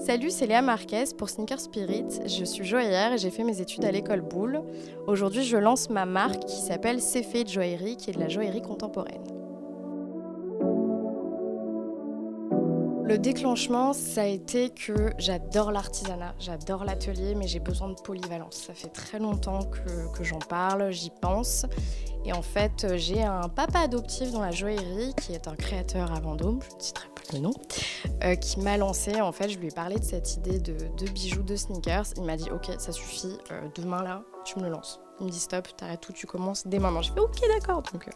Salut, c'est Léa Marquez pour Sneaker Spirit. Je suis joaillière et j'ai fait mes études à l'école Boulle. Aujourd'hui, je lance ma marque qui s'appelle C'est fait joaillerie, qui est de la joaillerie contemporaine. Le déclenchement, ça a été que j'adore l'artisanat, j'adore l'atelier, mais j'ai besoin de polyvalence. Ça fait très longtemps que j'en parle, j'y pense. Et en fait, j'ai un papa adoptif dans la joaillerie qui est un créateur à Vendôme, je ne citerai plus le nom, qui m'a lancé. En fait, je lui ai parlé de cette idée de bijoux, de sneakers. Il m'a dit « Ok, ça suffit, demain là, tu me le lances ». Il me dit stop, t'arrêtes tout, tu commences dès maintenant. J'ai fait ok d'accord. Donc,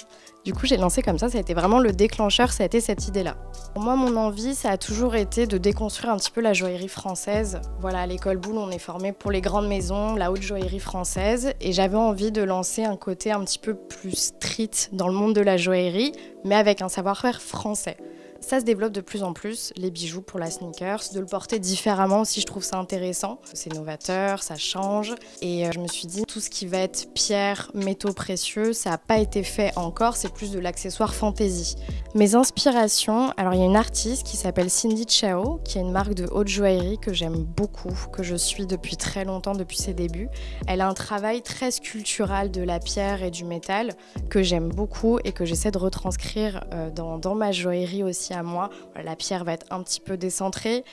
du coup j'ai lancé comme ça a été vraiment le déclencheur, ça a été cette idée-là. Pour moi mon envie ça a toujours été de déconstruire un petit peu la joaillerie française. Voilà, à l'école Boulle on est formé pour les grandes maisons, la haute joaillerie française et j'avais envie de lancer un côté un petit peu plus street dans le monde de la joaillerie mais avec un savoir-faire français. Ça se développe de plus en plus, les bijoux pour la sneakers, de le porter différemment aussi, je trouve ça intéressant. C'est novateur, ça change. Et je me suis dit, tout ce qui va être pierre, métaux précieux, ça n'a pas été fait encore, c'est plus de l'accessoire fantasy. Mes inspirations, alors il y a une artiste qui s'appelle Cindy Chao, qui est une marque de haute joaillerie que j'aime beaucoup, que je suis depuis très longtemps, depuis ses débuts. Elle a un travail très sculptural de la pierre et du métal que j'aime beaucoup et que j'essaie de retranscrire dans ma joaillerie aussi à moi. La pierre va être un petit peu décentrée.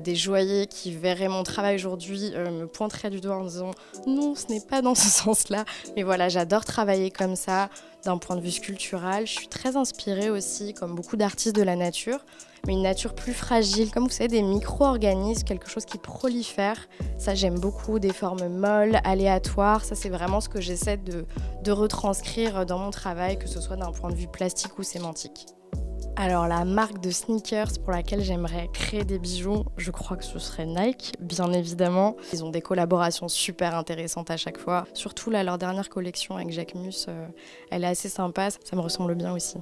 Des joailliers qui verraient mon travail aujourd'hui me pointeraient du doigt en disant non, ce n'est pas dans ce sens-là. Mais voilà, j'adore travailler comme ça d'un point de vue sculptural. Je suis très inspirée aussi, comme beaucoup d'artistes de la nature, mais une nature plus fragile, comme vous savez, des micro-organismes, quelque chose qui prolifère. Ça, j'aime beaucoup, des formes molles, aléatoires. Ça, c'est vraiment ce que j'essaie de retranscrire dans mon travail, que ce soit d'un point de vue plastique ou sémantique. Alors la marque de sneakers pour laquelle j'aimerais créer des bijoux, je crois que ce serait Nike, bien évidemment. Ils ont des collaborations super intéressantes à chaque fois. Surtout là, leur dernière collection avec Jacquemus, elle est assez sympa, ça me ressemble bien aussi.